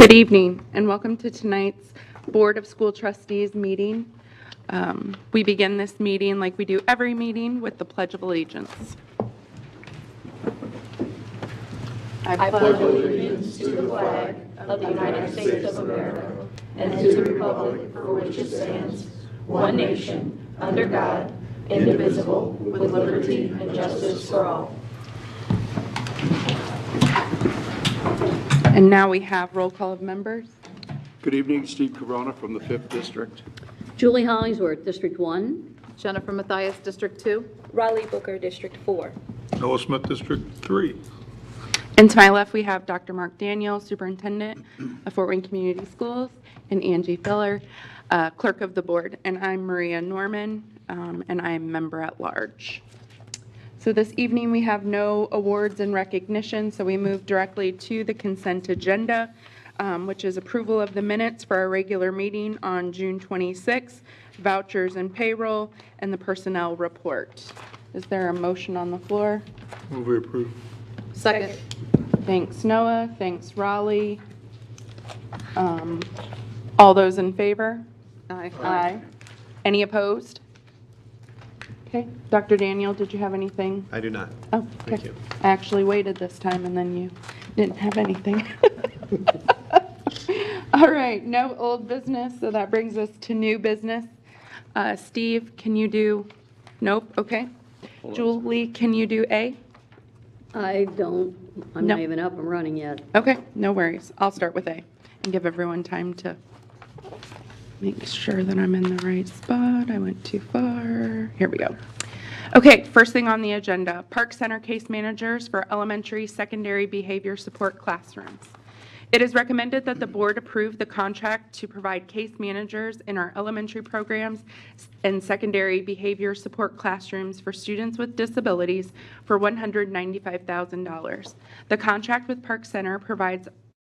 Good evening and welcome to tonight's Board of School Trustees meeting. We begin this meeting like we do every meeting with the Pledge of Allegiance. I pledge allegiance to the flag of the United States of America and to the republic for which it stands, one nation, under God, indivisible, with liberty and justice for all. And now we have roll call of members. Good evening, Steve Corona from the 5th District. Julie Hollingsworth, District 1. Jennifer Mathias, District 2. Riley Booker, District 4. Noah Smith, District 3. And to my left, we have Dr. Mark Daniel, Superintendent of Fort Wayne Community Schools, and Angie Filler, Clerk of the Board. And I'm Maria Norman, and I'm Member at Large. So this evening, we have no awards and recognition, so we move directly to the consent agenda, which is approval of the minutes for our regular meeting on June 26th, vouchers and payroll, and the personnel report. Is there a motion on the floor? Move we approve. Second. Thanks, Noah. Thanks, Raleigh. All those in favor? Aye. Aye. Any opposed? Okay. Dr. Daniel, did you have anything? I do not. Oh, okay. Thank you. I actually waited this time and then you didn't have anything. All right, no old business, so that brings us to new business. Steve, can you do, nope, okay. Julie, can you do A? I'm No. not even up and running yet. Okay, no worries. I'll start with A and give everyone time to make sure that I'm in the right spot. I went too far. Here we go. Okay, first thing on the agenda, Park Center case managers for elementary, secondary behavior support classrooms. It is recommended that the board approve the contract to provide case managers in our elementary programs and secondary behavior support classrooms for students with disabilities for $195,000. The contract with Park Center provides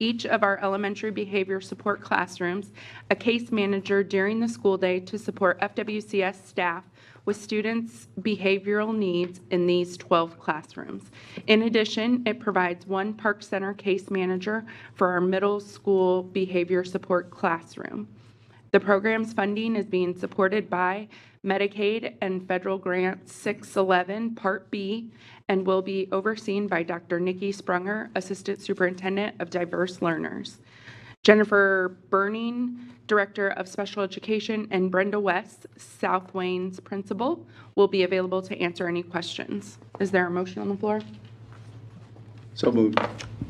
each of our elementary behavior support classrooms a case manager during the school day to support FWCS staff with students' behavioral needs in these 12 classrooms. In addition, it provides one Park Center case manager for our middle school behavior support classroom. The program's funding is being supported by Medicaid and Federal Grant 611 Part B and will be overseen by Dr. Nikki Sprunger, Assistant Superintendent of Diverse Learners. Jennifer Burning, Director of Special Education, and Brenda West, South Wayne's Principal, will be available to answer any questions. Is there a motion on the floor? So moved.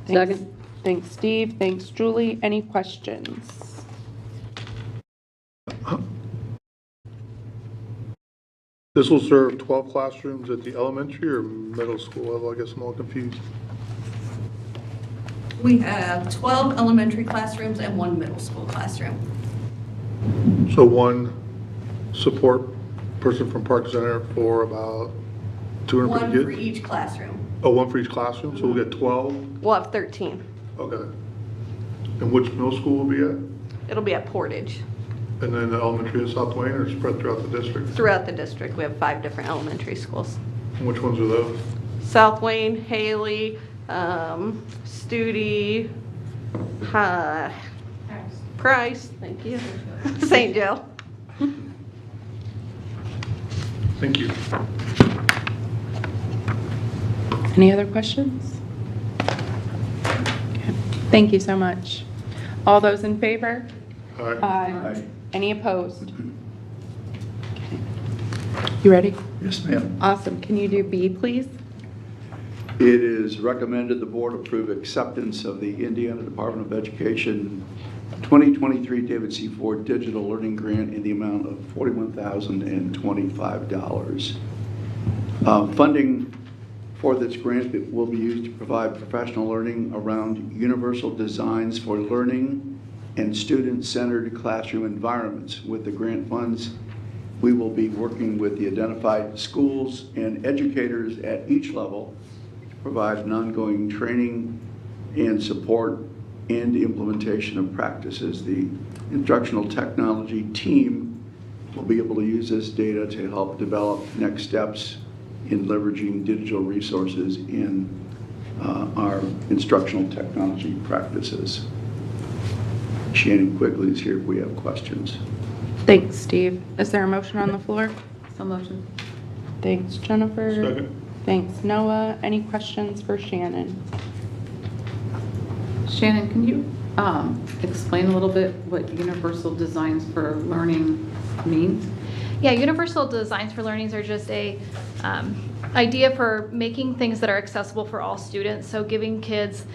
Thanks. Second. Thanks, Steve. Thanks, Julie. Any questions? This will serve 12 classrooms at the elementary or middle school level? I guess I'm all confused. We have 12 elementary classrooms and 1 middle school classroom. So one support person from Park Center for about 250 One kids? for each classroom. Oh, one for each classroom? So we'll get 12? We'll have 13. Okay. And which middle school will be at? It'll be at Portage. And then the elementary in South Wayne or spread throughout the district? Throughout the district, we have 5 different elementary schools. And which ones are those? South Wayne, Haley, Studi, Price, thank you, St. Joe. Thank you. Any other questions? Okay. Thank you so much. All those in favor? All right. Aye. Any opposed? Okay. You ready? Yes, ma'am. Awesome. Can you do B, please? It is recommended the board approve acceptance of the Indiana Department of Education 2023 David C. Ford Digital Learning Grant in the amount of $41,025. Funding for this grant will be used to provide professional learning around universal designs for learning and student-centered classroom environments. With the grant funds, we will be working with the identified schools and educators at each level to provide an ongoing training and support and implementation of practices. The instructional technology team will be able to use this data to help develop next steps in leveraging digital resources in our instructional technology practices. Shannon Quigley is here if we have questions. Thanks, Steve. Is there a motion on the floor? So motion. Thanks, Jennifer. Second. Thanks, Noah. Any questions for Shannon? Shannon, can you explain a little bit what Universal Designs for Learning means? Yeah, universal designs for learnings are just a idea for making things that are accessible for all students. So giving kids,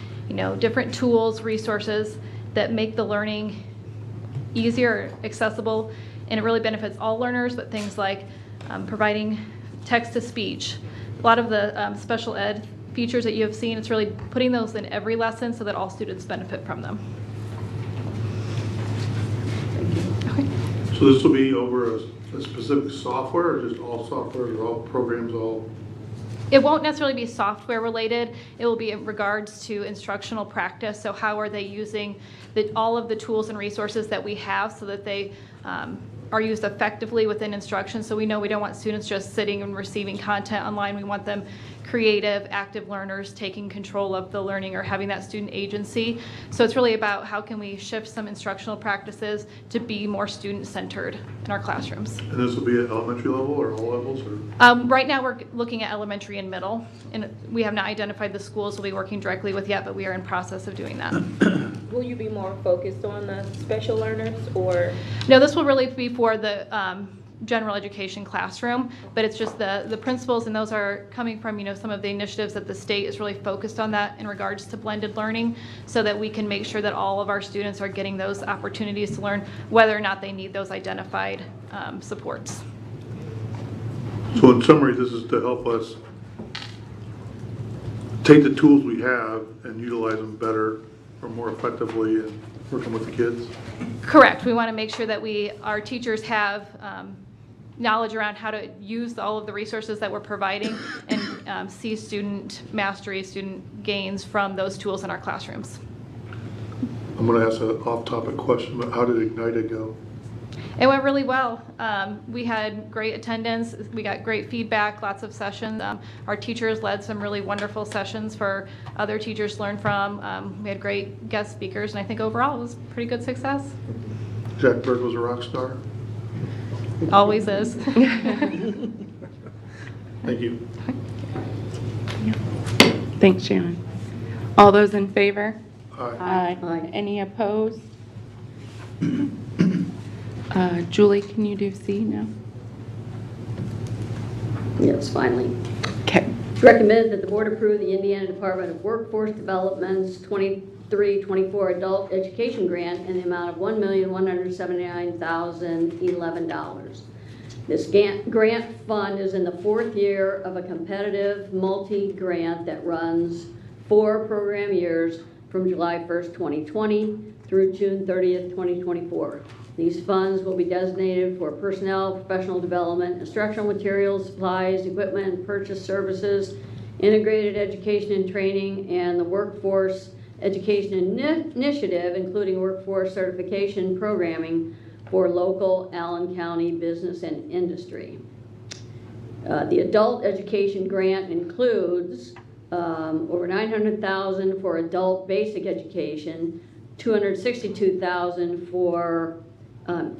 different tools, resources that make the learning easier, accessible, and it really benefits all learners. But things like providing text to speech, a lot of the special ed features that you have seen, it's really putting those in every lesson so that all students benefit from them. So this will be over a specific software, or just all software, or all programs, all? It won't necessarily be software related. It will be in regards to instructional practice. So how are they using all of the tools and resources that we have so that they are used effectively within instruction. So we know we don't want students just sitting and receiving content online. We want them creative, active learners taking control of the learning or having that student agency. So it's really about how can we shift some instructional practices to be more student-centered in our classrooms. And this will be at elementary level or all levels, or? Right now we're looking at elementary and middle, and we have not identified the schools we'll be working directly with yet, but we are in process of doing that. Will you be more focused on the special learners, or? No, this will really be for the general education classroom, but it's just the principals, and those are coming from some of the initiatives that the state is really focused on that in regards to blended learning, so that we can make sure that all of our students are getting those opportunities to learn whether or not they need those identified supports. So in summary, this is to help us take the tools we have and utilize them better or more effectively in working with the kids? Correct. We want to make sure that our teachers have knowledge around how to use all of the resources that we're providing and see student mastery, student gains from those tools in our classrooms. I'm going to ask an off-topic question, but how did Ignite go? It went really well. We had great attendance. We got great feedback, lots of sessions. Our teachers led some really wonderful sessions for other teachers to learn from. We had great guest speakers, and I think overall it was pretty good success. Jack Bird was a rock star? Always is. Thank you. Thanks, Shannon. All those in favor? Aye. Aye. Any opposed? Julie, can you do C now? Yes, finally. Okay. It's recommended that the board approve the Indiana Department of Workforce Development's 23-24 Adult Education Grant in the amount of $1,179,011. This grant fund is in the fourth year of a competitive multi-grant that runs 4 program years from July 1st, 2020 through June 30th, 2024. These funds will be designated for personnel, professional development, instructional materials, supplies, equipment, and purchase services, integrated education and training, and the workforce education initiative, including workforce certification programming for local Allen County business and industry. The adult education grant includes over $900,000 for adult basic education, $262,000 for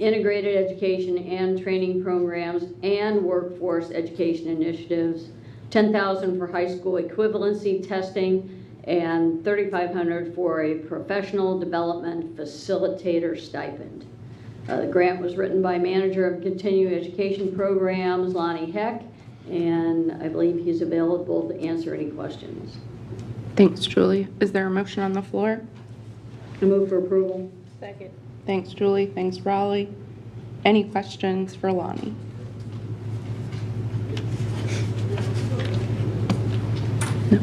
integrated education and training programs and workforce education initiatives, $10,000 for high school equivalency testing, and $3,500 for a professional development facilitator stipend. The grant was written by Manager of Continuing Education Programs, Lonnie Heck, and I believe he's available to answer any questions. Thanks, Julie. Is there a motion on the floor? I move for approval. Second. Thanks, Julie. Thanks, Raleigh. Any questions for Lonnie? No.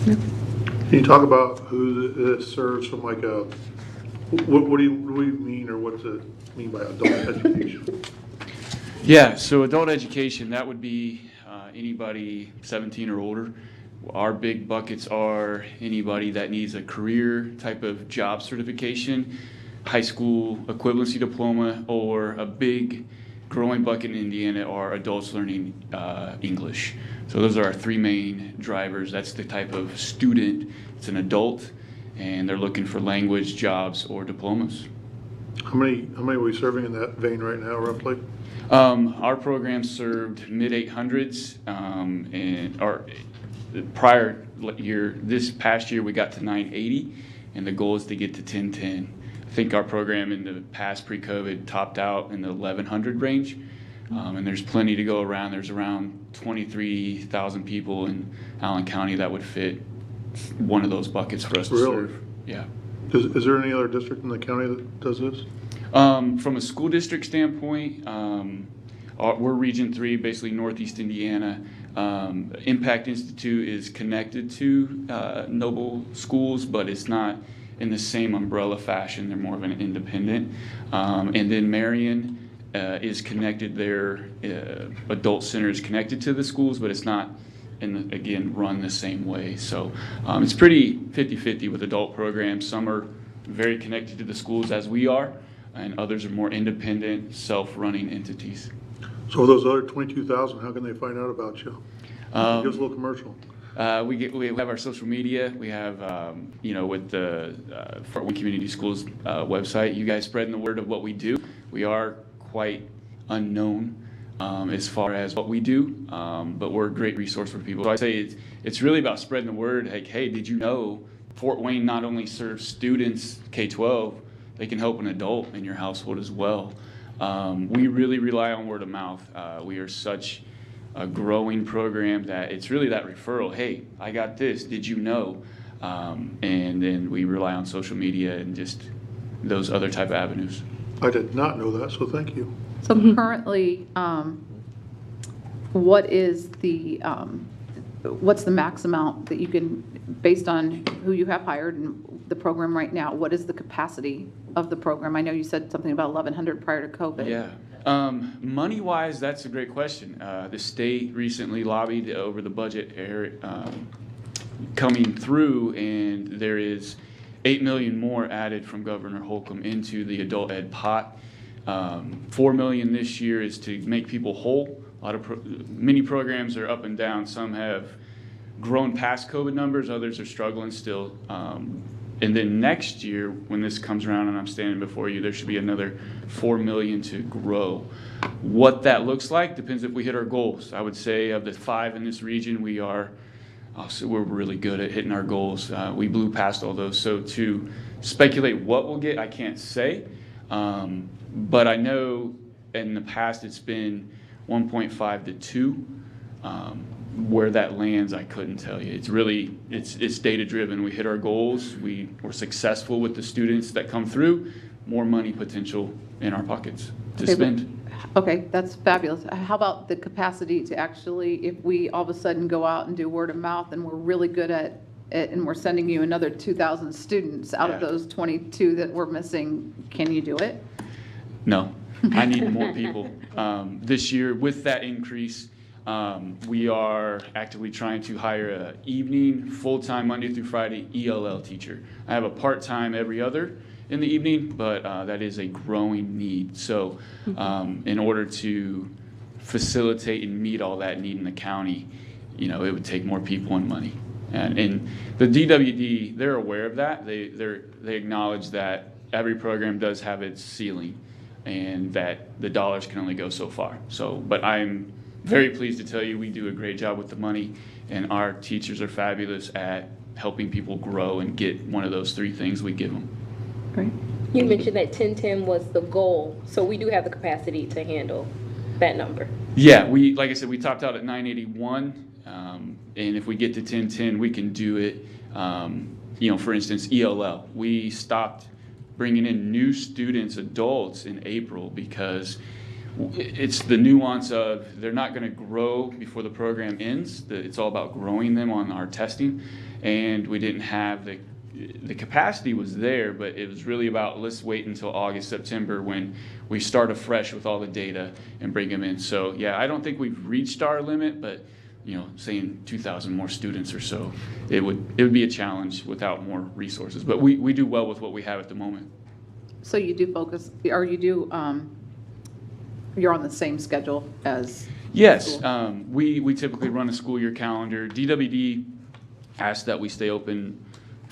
No. Can you talk about who this serves from like a, what do you mean, or what does it mean by adult education? Yeah, so adult education, that would be anybody 17 or older. Our big buckets are anybody that needs a career type of job certification, high school equivalency diploma, or a big growing bucket in Indiana are adults learning English. So those are our 3 main drivers. That's the type of student. It's an adult and they're looking for language, jobs, or diplomas. How many are we serving in that vein right now, roughly? Our program served mid-800s, and our prior year, this past year, we got to 980, and the goal is to get to 1010. I think our program in the past pre-COVID topped out in the 1100 range, and there's plenty to go around. There's around 23,000 people in Allen County that would fit one of those buckets for us to Really? serve. Yeah. Is there any other district in the county that does this? From a school district standpoint, we're Region 3, basically Northeast Indiana. Impact Institute is connected to Noble Schools, but it's not in the same umbrella fashion. They're more of an independent. And then Marion is connected. Their adult center is connected to the schools, but it's not, again, run the same way. So it's pretty 50-50 with adult programs. Some are very connected to the schools as we are, and others are more independent, self-running entities. So those other 22,000, how can they find out about you? Give us a little commercial. We have our social media. We have, with the Fort Wayne Community Schools website, you guys spreading the word of what we do. We are quite unknown as far as what we do, but we're a great resource for people. So I say it's really about spreading the word. Like, hey, did you know Fort Wayne not only serves students K-12, they can help an adult in your household as well. We really rely on word of mouth. We are such a growing program that it's really that referral. Hey, I got this. Did you know? And then we rely on social media and just those other type of avenues. I did not know that, so thank you. So currently, what is the what's the max amount that you can, based on who you have hired and the program right now, what is the capacity of the program? I know you said something about 1,100 prior to COVID. Yeah. Money-wise, that's a great question. The state recently lobbied over the budget coming through, and there is $8 million more added from Governor Holcomb into the adult ed pot. $4 million this year is to make people whole. Many programs are up and down. Some have grown past COVID numbers, others are struggling still. And then next year, when this comes around and I'm standing before you, there should be another $4 million to grow. What that looks like depends if we hit our goals. I would say of the 5 in this region, we're really good at hitting our goals. We blew past all those. So to speculate what we'll get, I can't say. But I know in the past it's been 1.5 to 2. Where that lands, I couldn't tell you. It's data driven. We hit our goals. We were successful with the students that come through. More money potential in our pockets to spend. Okay, that's fabulous. How about the capacity to actually, if we all of a sudden go out and do word of mouth and we're really good at it and we're sending you another 2,000 students out of those 22 that we're missing, can you do it? No, I need more people. This year, with that increase, we are actively trying to hire an evening, full-time, Monday through Friday ELL teacher. I have a part-time every other in the evening, but that is a growing need. So in order to facilitate and meet all that need in the county, it would take more people and money. And the DWD, they're aware of that. They acknowledge that every program does have its ceiling and that the dollars can only go so far. But I'm very pleased to tell you we do a great job with the money, and our teachers are fabulous at helping people grow and get one of those 3 things we give them. Great. You mentioned that 1010 was the goal, so we do have the capacity to handle that number. Yeah, like I said, we topped out at 981, and if we get to 1010, we can do it. For instance, ELL. We stopped bringing in new students, adults, in April because it's the nuance of they're not going to grow before the program ends. It's all about growing them on our testing, and we didn't have the capacity was there, but it was really about let's wait until August, September when we start afresh with all the data and bring them in. So yeah, I don't think we've reached our limit, but saying 2,000 more students or so, it would be a challenge without more resources. But we do well with what we have at the moment. So you do focus, or you do, you're on the same schedule as? Yes, we typically run a school year calendar. DWD asks that we stay open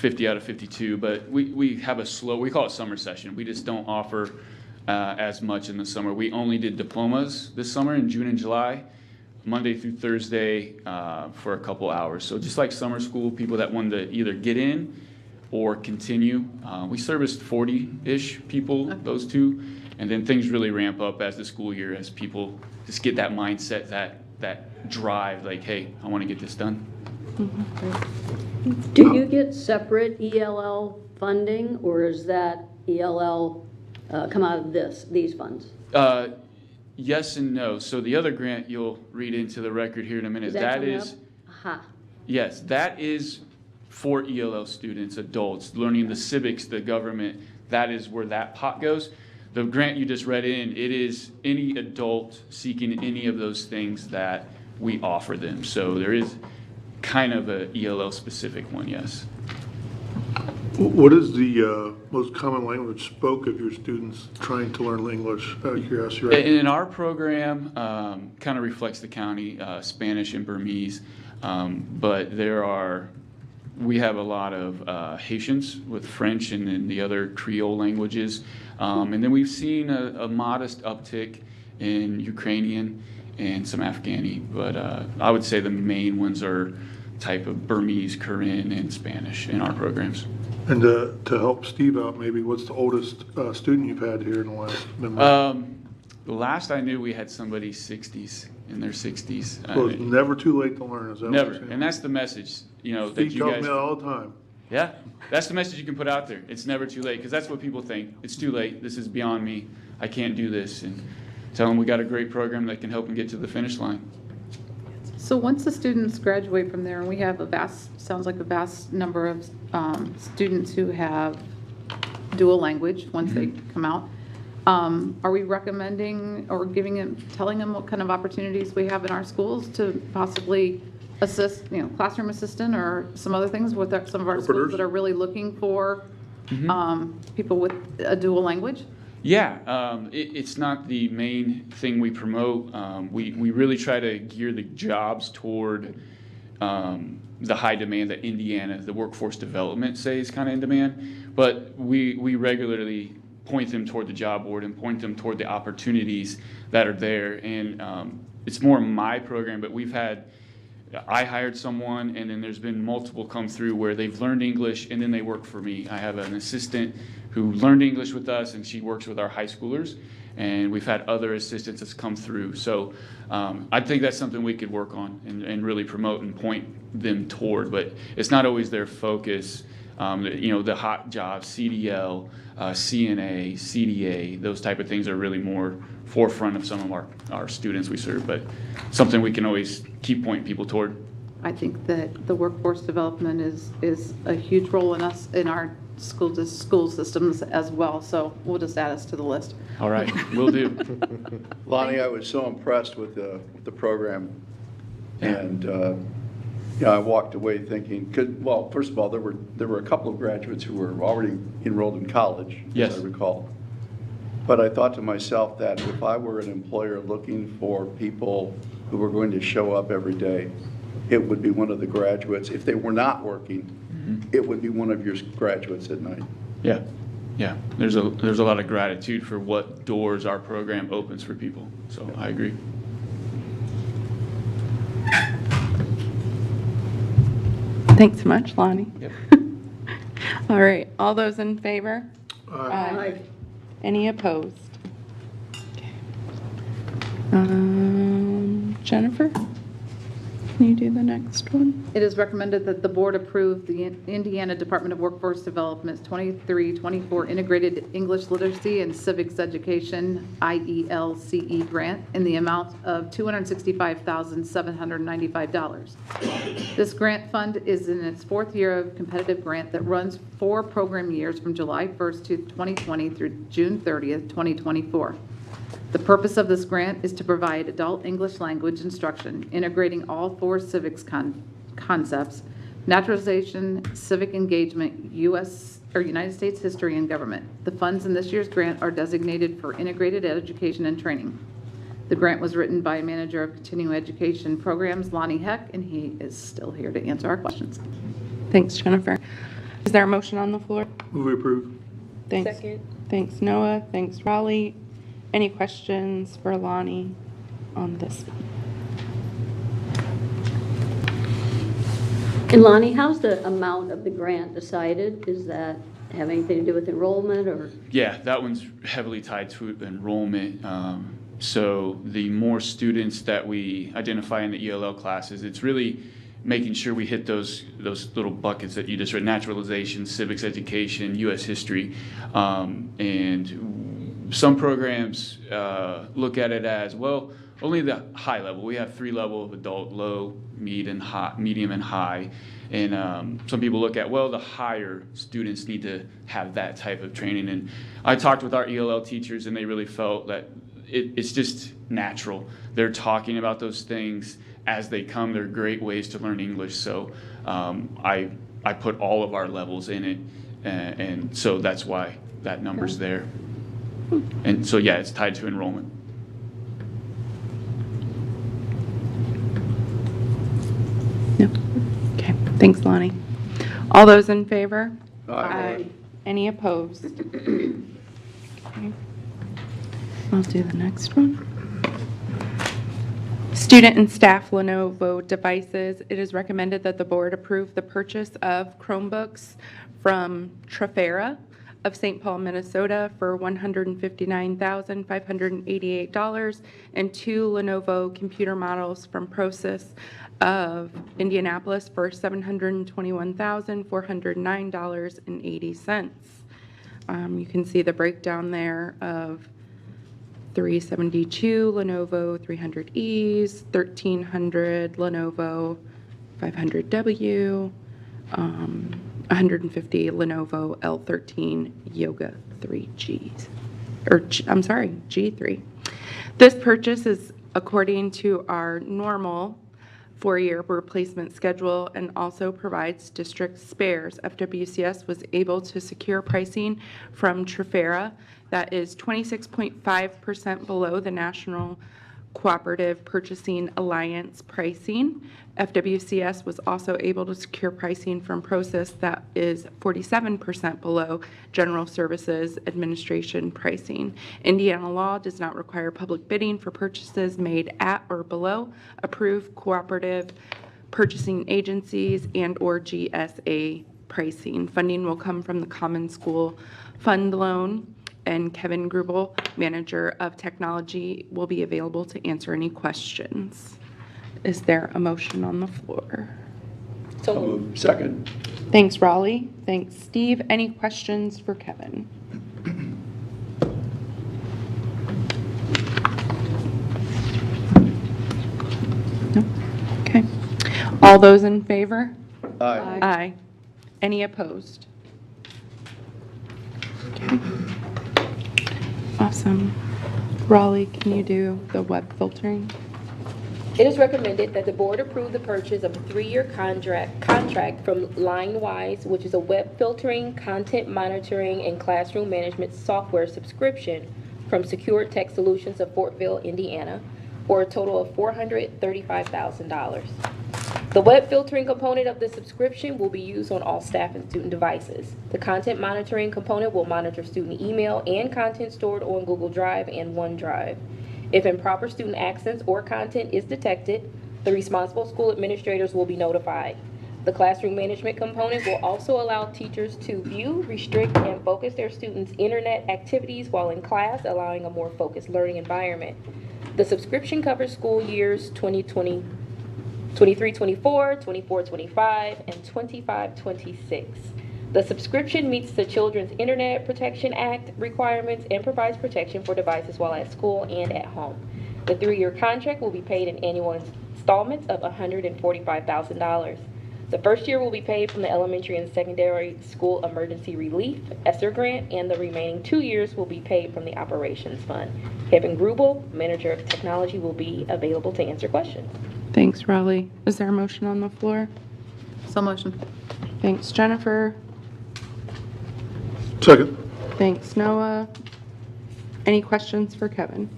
50 out of 52, but we have we call it summer session. We just don't offer as much in the summer. We only did diplomas this summer in June and July, Monday through Thursday for a couple hours. So just like summer school, people that wanted to either get in or continue. We serviced 40-ish people, those two, and then things really ramp up as the school year, as people just get that mindset, that drive, like, hey, I want to get this done. Do you get separate ELL funding, or is that ELL come out of these funds? Yes and no. So the other grant you'll read into the record here in a minute, Is that coming up? Aha. Yes, that is for ELL students, adults, learning the civics, the government. That is where that pot goes. The grant you just read in, it is any adult seeking any of those things that we offer them. So there is kind of a ELL specific one, yes. What is the most common language spoke of your students trying to learn English, out of curiosity? Right? In our program, kind of reflects the county, Spanish and Burmese, but we have a lot of Haitians with French and then the other Creole languages. And then we've seen a modest uptick in Ukrainian and some Afghani, but I would say the main ones are type of Burmese, Korean, and Spanish in our programs. And to help Steve out, maybe, what's the oldest student you've had here in the last memory? The last I knew, we had somebody in their 60s. Well, it's never too late to learn, is that Never, what you're saying? and that's the message, that Steve you tells guys. me that all the time. Yeah, that's the message you can put out there. It's never too late, because that's what people think. It's too late. This is beyond me. I can't do this. And tell them we got a great program that can help them get to the finish line. So once the students graduate from there, and we have sounds like a vast number of students who have dual language once they come out, are we recommending or telling them what kind of opportunities we have in our schools to possibly assist, classroom assistant or some other things with some of our schools that are really looking for people with a dual language? Yeah, it's not the main thing we promote. We really try to gear the jobs toward the high demand that Indiana, the workforce development, say is kind of in demand. But we regularly point them toward the job board and point them toward the opportunities that are there. And it's more my program, but I hired someone, and then there's been multiple come through where they've learned English and then they work for me. I have an assistant who learned English with us, and she works with our high schoolers, and we've had other assistants that's come through. So I think that's something we could work on and really promote and point them toward, but it's not always their focus. The hot jobs, CDL, CNA, CDA, those type of things are really more forefront of some of our students we serve, but something we can always keep pointing people toward. I think that the workforce development is a huge role in our school systems as well, so we'll just add us to the list. All right, will do. Lonnie, I was so impressed with the program, and I walked away thinking, first of all, there were a couple of graduates who were already enrolled in college, Yes. as I recall. But I thought to myself that if I were an employer looking for people who were going to show up every day, it would be one of the graduates. If they were not working, it would be one of your graduates at night. Yeah. There's a lot of gratitude for what doors our program opens for people. So I agree. Thanks so much, Lonnie. Yep. All right, all those in favor? Aye. Any opposed? Okay. Jennifer, can you do the next one? It is recommended that the board approve the Indiana Department of Workforce Development's 23-24 Integrated English Literacy and Civics Education IELCE grant in the amount of $265,795. This grant fund is in its fourth year of competitive grant that runs 4 program years from July 1st to 2020 through June 30th, 2024. The purpose of this grant is to provide adult English language instruction, integrating all 4 civics concepts: naturalization, civic engagement, United States history, and government. The funds in this year's grant are designated for integrated education and training. The grant was written by Manager of Continuing Education Programs, Lonnie Heck, and he is still here to answer our questions. Thanks, Jennifer. Is there a motion on the floor? Move approved. Thanks. Second. Thanks, Noah. Thanks, Raleigh. Any questions for Lonnie on this? And Lonnie, how's the amount of the grant decided? Is that have anything to do with enrollment or? Yeah, that one's heavily tied to enrollment. So the more students that we identify in the ELL classes, it's really making sure we hit those little buckets that you just read: naturalization, civics education, U.S. history. And some programs look at it as, well, only the high level. We have 3 levels of adult: low, medium, and high. And some people look at, well, the higher students need to have that type of training. And I talked with our ELL teachers, and they really felt that it's just natural. They're talking about those things as they come. They're great ways to learn English. So I put all of our levels in it, and so that's why that number's there. And so, yeah, it's tied to enrollment. No. Okay. Thanks, Lonnie. All those in favor? Aye. Any opposed? Okay. I'll do the next one. Student and staff Lenovo devices. It is recommended that the board approve the purchase of Chromebooks from Trafera of St. Paul, Minnesota for $159,588 and 2 Lenovo computer models from Process of Indianapolis for $721,409.80. You can see the breakdown there of 372 Lenovo 300Es, 1300 Lenovo 500W, 150 Lenovo L13 Yoga 3Gs, G3. This purchase is according to our normal 4-year replacement schedule and also provides district spares. FWCS was able to secure pricing from Trafera that is 26.5% below the National Cooperative Purchasing Alliance pricing. FWCS was also able to secure pricing from Process that is 47% below General Services Administration pricing. Indiana law does not require public bidding for purchases made at or below approved cooperative purchasing agencies and/or GSA pricing. Funding will come from the Common School Fund loan, and Kevin Grubel, Manager of Technology, will be available to answer any questions. Is there a motion on the floor? So I'll moved. move. Second. Thanks, Raleigh. Thanks, Steve. Any questions for Kevin? No? Okay. All those in favor? Aye. Aye. Any opposed? Okay. Awesome. Raleigh, can you do the web filtering? It is recommended that the board approve the purchase of a 3-year contract from LineWise, which is a web filtering, content monitoring, and classroom management software subscription from Secure Tech Solutions of Fortville, Indiana, for a total of $435,000. The web filtering component of the subscription will be used on all staff and student devices. The content monitoring component will monitor student email and content stored on Google Drive and OneDrive. If improper student access or content is detected, the responsible school administrators will be notified. The classroom management component will also allow teachers to view, restrict, and focus their students' internet activities while in class, allowing a more focused learning environment. The subscription covers school years 2020, 23-24, 24-25, and 25-26. The subscription meets the Children's Internet Protection Act requirements and provides protection for devices while at school and at home. The 3-year contract will be paid in annual installments of $145,000. The first year will be paid from the Elementary and Secondary School Emergency Relief ESSER grant, and the remaining 2 years will be paid from the Operations Fund. Kevin Grubel, Manager of Technology, will be available to answer questions. Thanks, Raleigh. Is there a motion on the floor? So motion. Thanks, Jennifer. Second. Thanks, Noah. Any questions for Kevin?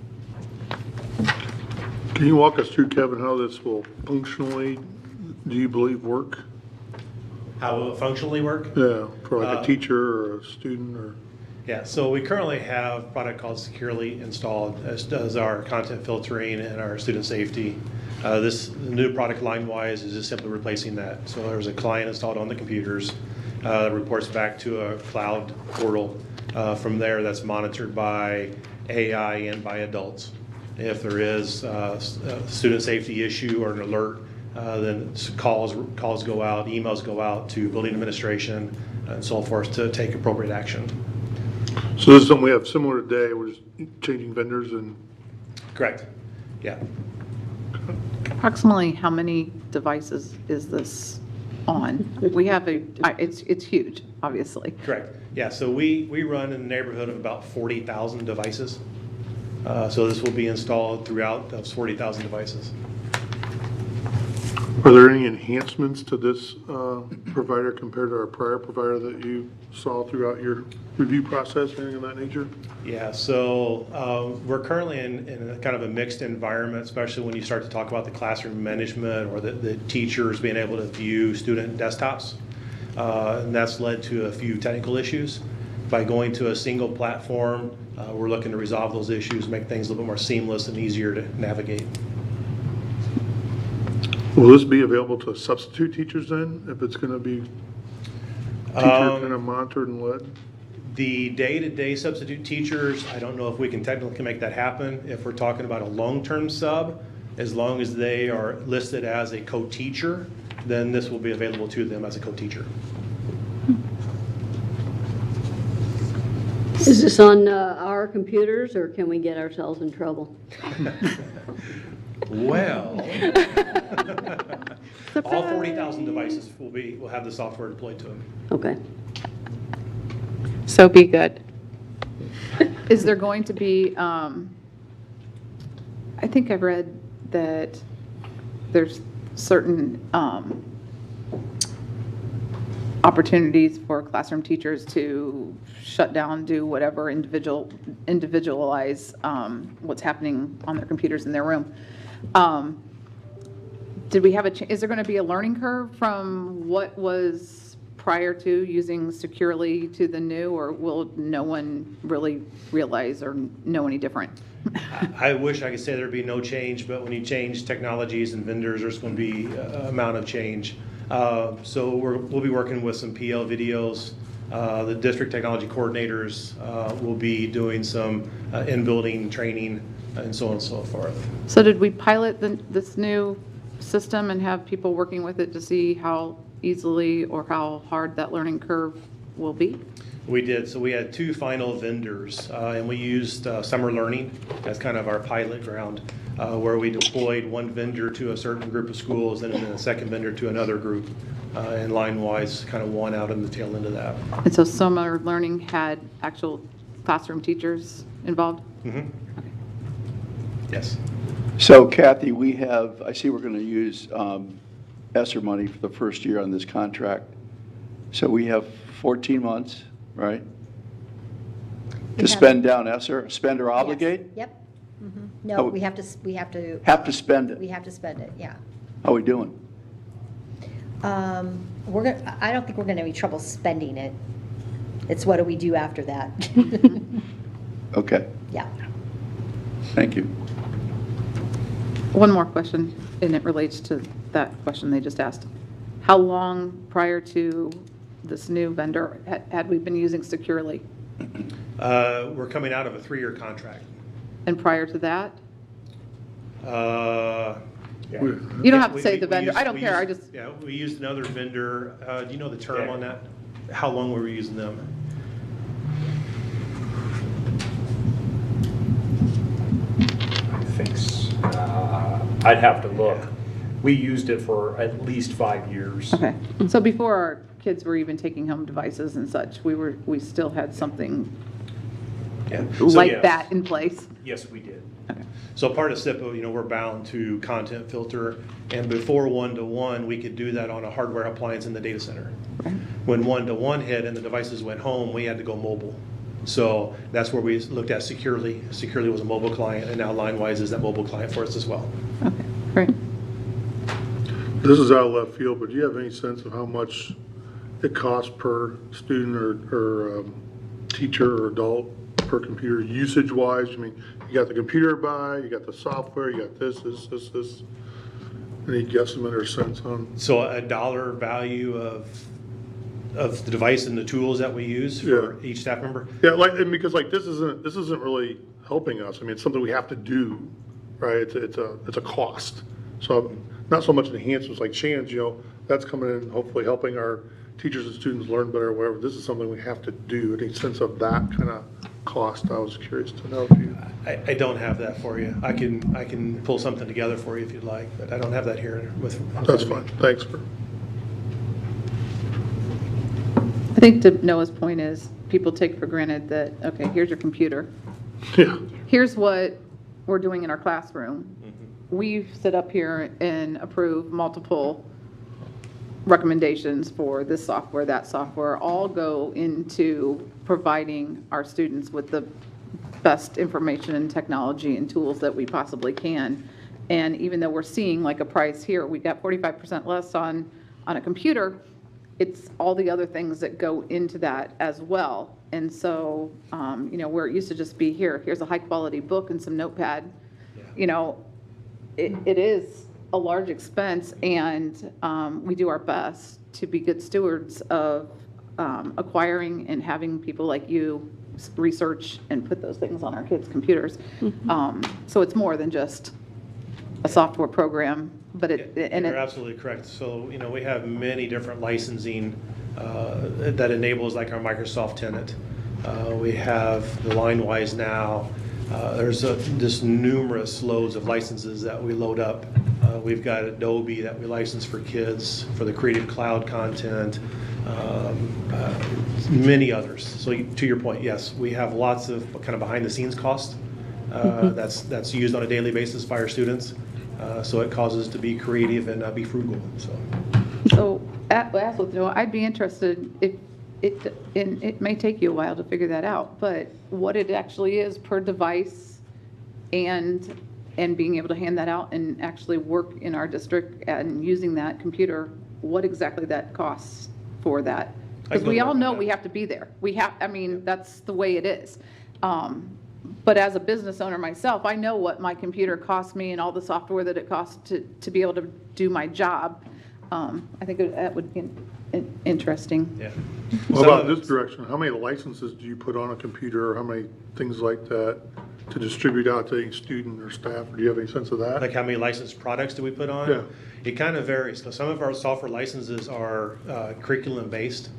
Can you walk us through, Kevin, how this will functionally, do you believe, work? how it will functionally work. Yeah, for like a teacher or a student or? Yeah, so we currently have a product called Securely installed, as does our content filtering and our student safety. This new product line-wise is just simply replacing that. So there's a client installed on the computers, reports back to a cloud portal. From there, that's monitored by AI and by adults. If there is a student safety issue or an alert, then calls go out, emails go out to building administration and so forth to take appropriate action. So this is something we have similar today, we're just changing vendors and? Correct, yeah. Approximately how many devices is this on? We have it's huge, obviously. Correct, yeah, so we run in the neighborhood of about 40,000 devices. So this will be installed throughout those 40,000 devices. Are there any enhancements to this provider compared to our prior provider that you saw throughout your review process, anything of that nature? Yeah, so we're currently in a kind of a mixed environment, especially when you start to talk about the classroom management or the teachers being able to view student desktops. And that's led to a few technical issues. By going to a single platform, we're looking to resolve those issues, make things a little bit more seamless and easier to navigate. Will this be available to substitute teachers then, if it's going to be teacher kind of monitored and led? The day-to-day substitute teachers, I don't know if we can technically make that happen. If we're talking about a long-term sub, as long as they are listed as a co-teacher, then this will be available to them as a co-teacher. Is this on our computers, or can we get ourselves in trouble? Well, all 40,000 devices will have the software deployed to them. Okay. So be good. Is there going to be, I think I've read that there's certain opportunities for classroom teachers to shut down, do whatever, individualize what's happening on their computers in their room. Did we have is there going to be a learning curve from what was prior to using Securely to the new, or will no one really realize or know any different? I wish I could say there'd be no change, but when you change technologies and vendors, there's going to be an amount of change. So we'll be working with some PL videos. The district technology coordinators will be doing some in-building training and so on and so forth. So did we pilot this new system and have people working with it to see how easily or how hard that learning curve will be? We did. So we had 2 final vendors, and we used Summer Learning as kind of our pilot ground, where we deployed one vendor to a certain group of schools and then a second vendor to another group, and line-wise kind of one out in the tail end of that. And so Summer Learning had actual classroom teachers involved? Mm-hmm. Okay. Yes. So Kathy, I see we're going to use ESSER money for the first year on this contract. So we have 14 months, right? To spend down ESSER, spend or obligate? Yes. Yep. Mm-hmm. No, we have to. Have to spend it. We have to spend it, yeah. How are we doing? I don't think we're gonna have any trouble spending it. It's what do we do after that? Okay, Yeah. thank you. One more question, and it relates to that question they just asked. How long prior to this new vendor had we been using Securely? We're coming out of a 3-year contract. And prior to that? Yeah. You don't have to say the vendor. I don't care. Yeah, we used another vendor. Do you know the term on that? How long were we using them? I think I'd have to look. We used it for at least 5 years. Okay. So before our kids were even taking home devices and such, we still had something like that in place? Yes, we did. Okay. So part of SIPA, we're bound to content filter, and before one-to-one, we could do that on a hardware appliance in the data center. Okay. When one-to-one hit and the devices went home, we had to go mobile. So that's where we looked at Securely. Securely was a mobile client, and now LineWise is that mobile client for us as well. Okay, great. This is out of left field, but do you have any sense of how much it costs per student or teacher or adult per computer usage wise? I mean, you got the computer buy, you got the software, you got this. Any guesstimate or sense on? So a dollar value of the device and the tools that we use for each staff member? Yeah, and because this isn't really helping us. I mean, it's something we have to do, right? It's a cost. So not so much enhancements like Shannon's, that's coming in, hopefully helping our teachers and students learn better, or whatever. This is something we have to do. Any sense of that kind of cost? I was curious to know if you. I don't have that for you. I can pull something together for you if you'd like, but I don't have that here with. That's fine. Thanks for. I think to Noah's point is people take for granted that, okay, here's your computer. Yeah. Here's what we're doing in our classroom. We've sit up here and approved multiple recommendations for this software, that software, all go into providing our students with the best information and technology and tools that we possibly can. And even though we're seeing like a price here, we got 45% less on a computer, it's all the other things that go into that as well. And so, where it used to just be here's a high quality book and some notepad, it is a large expense, and we do our best to be good stewards of acquiring and having people like you research and put those things on our kids' computers. So it's more than just a software program, but You're absolutely correct. So, we have many different licensing that enables like our Microsoft tenant. We have the LineWise now. There's just numerous loads of licenses that we load up. We've got Adobe that we license for kids for the Creative Cloud content, many others. So to your point, yes, we have lots of kind of behind the scenes costs that's used on a daily basis by our students. So it causes us to be creative and be frugal. So as with Noah, I'd be interested if it may take you a while to figure that out, but what it actually is per device and being able to hand that out and actually work in our district and using that computer, what exactly that costs for that? Because we all know we have to be there. That's the way it is. But as a business owner myself, I know what my computer costs me and all the software that it costs to be able to do my job. I think that would be interesting. Yeah. Well, about this direction, how many licenses do you put on a computer, or how many things like that to distribute out to each student or staff? Or do you have any sense of that? Like how many licensed products do we put on? Yeah. It kind of varies. So some of our software licenses are curriculum based.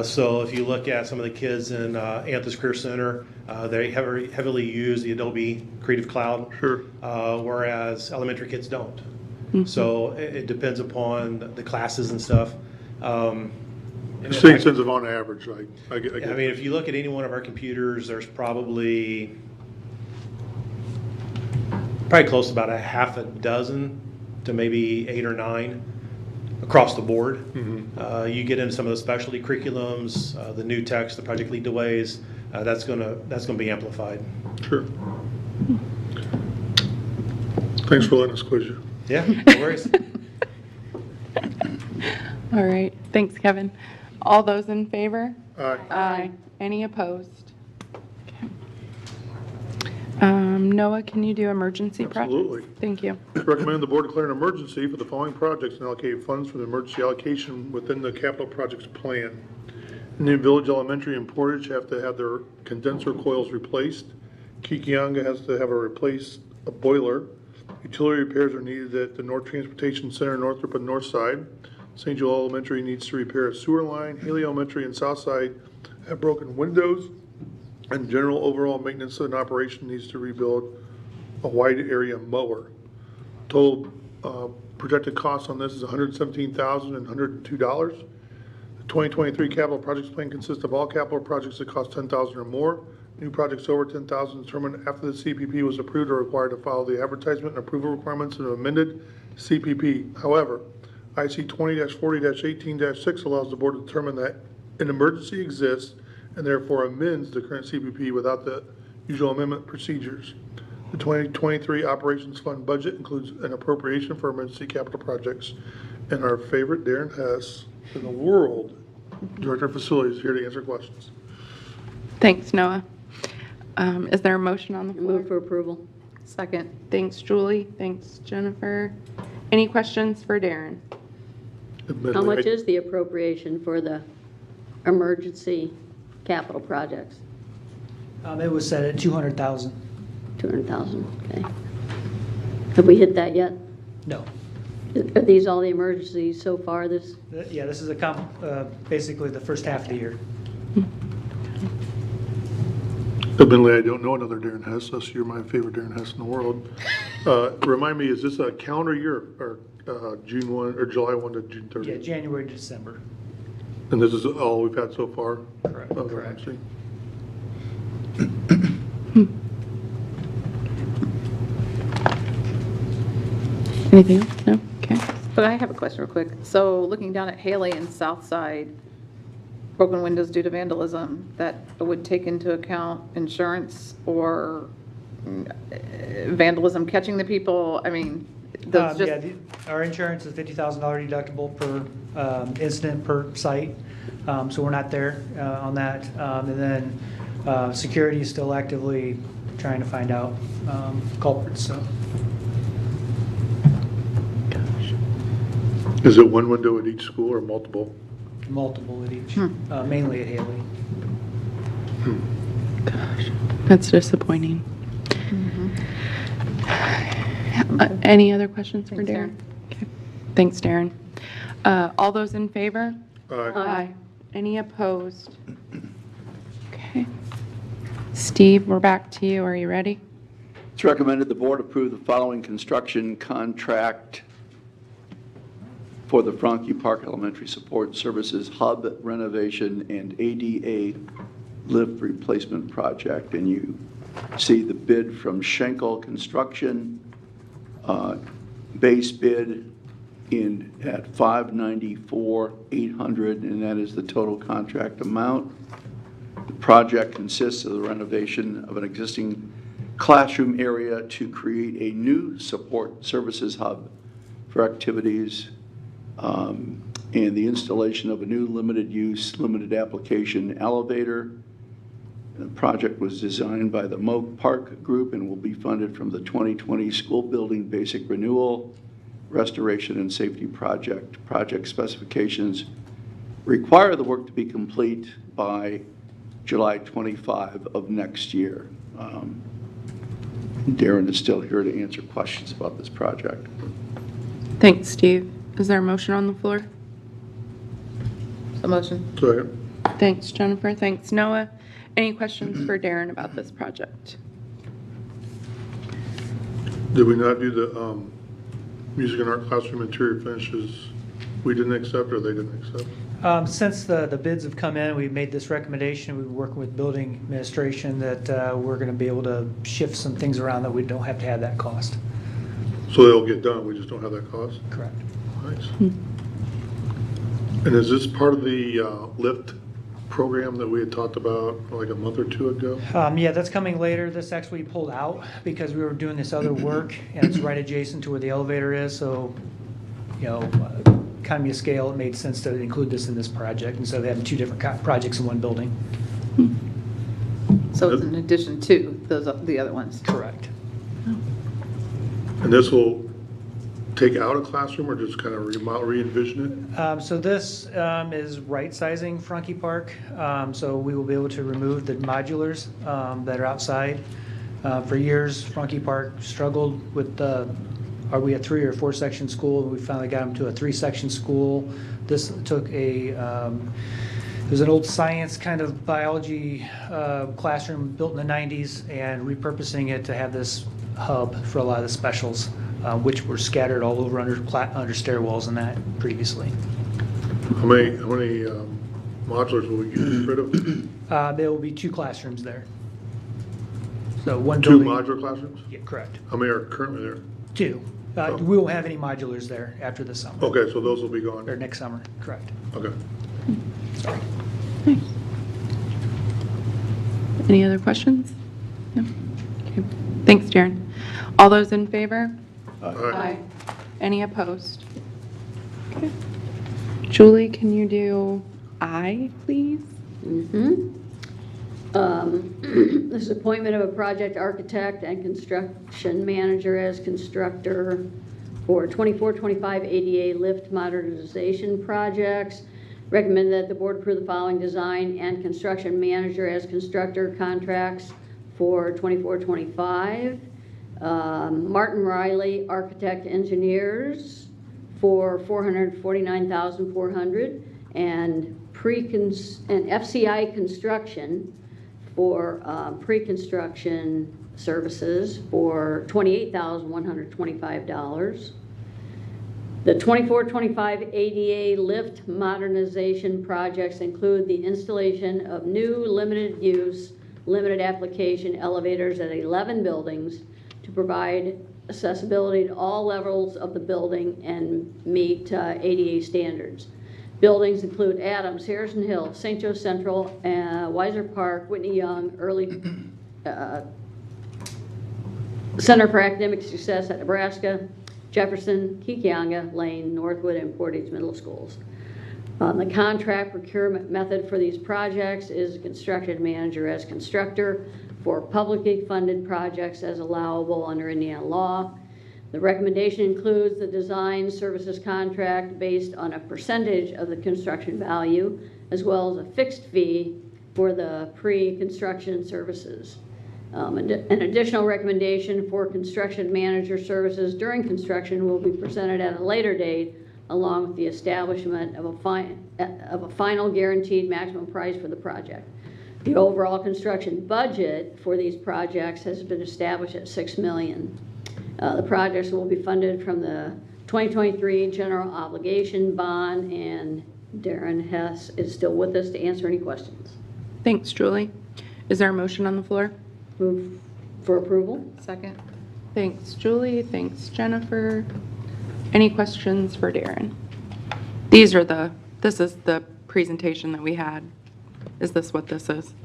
So if you look at some of the kids in Anthos Career Center, they heavily use the Adobe Creative Cloud, whereas elementary kids don't. So it depends upon the classes and stuff. Same sense of on average, I get. I mean, if you look at any one of our computers, there's probably close to about a half a dozen to maybe 8 or 9 across the board. You get into some of the specialty curriculums, the new text, the Project Lead the Ways, that's gonna be amplified. Sure. Thanks for letting us quiz you. Yeah, no worries. All right, thanks, Kevin. All those in favor? Aye. Aye. Any opposed? Okay. Noah, can you do emergency projects? Absolutely. Thank you. Recommend the board declare an emergency for the following projects and allocate funds for the emergency allocation within the capital projects plan. New Village Elementary and Portage have to have their condenser coils replaced. Kikianga has to have a boiler. Utility repairs are needed at the North Transportation Center, Northrop and North Side. St. Joel Elementary needs to repair a sewer line. Haley Elementary and Southside have broken windows. And general overall maintenance and operation needs to rebuild a wide area mower. Total projected cost on this is $117,000 and $102. The 2023 capital projects plan consists of all capital projects that cost $10,000 or more. New projects over $10,000 determined after the CPP was approved are required to follow the advertisement and approval requirements of an amended CPP. However, IC 20-40-18-6 allows the board to determine that an emergency exists and therefore amends the current CPP without the usual amendment procedures. The 2023 Operations Fund budget includes an appropriation for emergency capital projects. And our favorite Darren Hess in the world Director of Facilities, here to answer questions. Thanks, Noah. Is there a motion on the floor? Move for approval. Second. Thanks, Julie. Thanks, Jennifer. Any questions for Darren? How much is the appropriation for the emergency capital projects? It was set at 200,000. 200,000, okay. Have we hit that yet? No. Are these all the emergencies so far this? Yeah, this is basically the first half of the year. Admittedly, I don't know another Darren Hess, so you're my favorite Darren Hess in the world. Remind me, is this a calendar year or June 1 or July 1 to June 30? Yeah, January to December. And this is all we've had so far? Correct. Correct. Anything else? No? Okay. But I have a question real quick. So looking down at Haley and Southside, broken windows due to vandalism, that would take into account insurance or vandalism catching the people? I mean, those just... Yeah, our insurance is $50,000 deductible per incident per site, so we're not there on that. And then security is still actively trying to find out culprits. So. Is it one window at each school or multiple? Multiple at each, mainly at Haley. Gosh, that's disappointing. Any other questions for Thanks, Darren? Okay. Thanks, Darren. All those in favor? Aye. Any opposed? Okay. Steve, we're back to you. Are you ready? It's recommended the board approve the following construction contract for the Franke Park Elementary Support Services Hub renovation and ADA lift replacement project. And you see the bid from Schenkel Construction, base bid at $594,800, and that is the total contract amount. The project consists of the renovation of an existing classroom area to create a new support services hub for activities and the installation of a new limited use, limited application elevator. The project was designed by the Moak Park Group and will be funded from the 2020 School Building Basic Renewal, Restoration and Safety Project. Project specifications require the work to be complete by July 25 of next year. Darren is still here to answer questions about this project. Thanks, Steve. Is there a motion on the floor? A motion. Second. Thanks, Jennifer. Thanks, Noah. Any questions for Darren about this project? Did we not do the music and art classroom interior finishes? We didn't accept or they didn't accept? Since the bids have come in, we've made this recommendation. We've been working with building administration that we're going to be able to shift some things around that we don't have to have that cost. So they'll get done, we just don't have that cost? Correct. Nice. And is this part of the lift program that we had talked about like a month or two ago? Yeah, that's coming later. This actually pulled out because we were doing this other work, and it's right adjacent to where the elevator is. So, you know, economy of scale, it made sense to include this in this project instead of having two different projects in one building. So it's in addition to the other ones? Correct. And this will take out a classroom or just kind of re-envision it? So this is right-sizing Franke Park. So we will be able to remove the modulars that are outside. For years, Franke Park struggled with are we a 3 or 4 section school? We finally got them to a 3-section school. This took there's an old science kind of biology classroom built in the 90s and repurposing it to have this hub for a lot of the specials, which were scattered all over under stairwells and that previously. How many modulars will we get rid of? There will be 2 classrooms there. So one 2 building. modular classrooms? Yeah, correct. How many are currently there? 2. We won't have any modulars there after the summer. Okay, so those will be gone? Or next summer, correct. Okay. Sorry. Nice. Any other questions? No? Okay. Thanks, Darren. All those in favor? Aye. Any opposed? Okay. Julie, can you do I, please. This is appointment of a project architect and construction manager as constructor for 24-25 ADA lift modernization projects. Recommend that the board approve the following design and construction manager as constructor contracts for 24-25. Martin Riley, architect engineers for $449,400, and FCI construction for pre-construction services for $28,125. The 24-25 ADA lift modernization projects include the installation of new limited use, limited application elevators at 11 buildings to provide accessibility to all levels of the building and meet ADA standards. Buildings include Adams, Harrison Hill, St. Joe Central, Weiser Park, Whitney Young, Early Center for Academic Success at Nebraska, Jefferson, Kikianga, Lane, Northwood, and Portage Middle Schools. The contract procurement method for these projects is construction manager as constructor for publicly funded projects as allowable under Indiana law. The recommendation includes the design services contract based on a percentage of the construction value, as well as a fixed fee for the pre-construction services. An additional recommendation for construction manager services during construction will be presented at a later date, along with the establishment of a final guaranteed maximum price for the project. The overall construction budget for these projects has been established at $6 million. The projects will be funded from the 2023 general obligation bond, and Darren Hess is still with us to answer any questions. Thanks, Julie. Is there a motion on the floor? Move for approval. Second. Thanks, Julie. Thanks, Jennifer. Any questions for Darren? This is the presentation that we had. Is this what this is?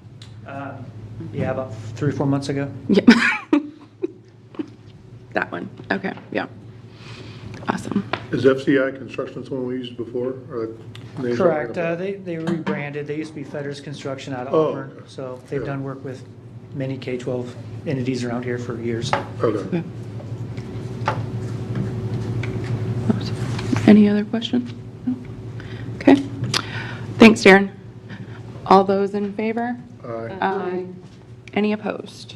Yeah, about 3 or 4 months ago. Yep. That one. Okay, yeah. Awesome. Is FCI Construction someone we used before? Or they Correct. They rebranded. They used to be Fetters Construction out of Auburn. Okay. So they've Yeah. done work with many K-12 entities around here for years. Okay. Any other questions? No? Okay. Thanks, Darren. All those in favor? Aye. Aye. Any opposed?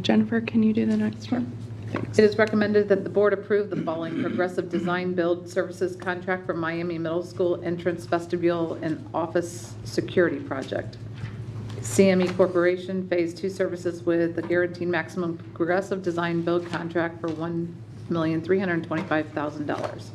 Jennifer, can you do the next one? Thanks. It is recommended that the board approve the following progressive design build services contract for Miami Middle School entrance vestibule and office security project. CME Corporation Phase 2 services with a guaranteed maximum progressive design build contract for $1,325,000.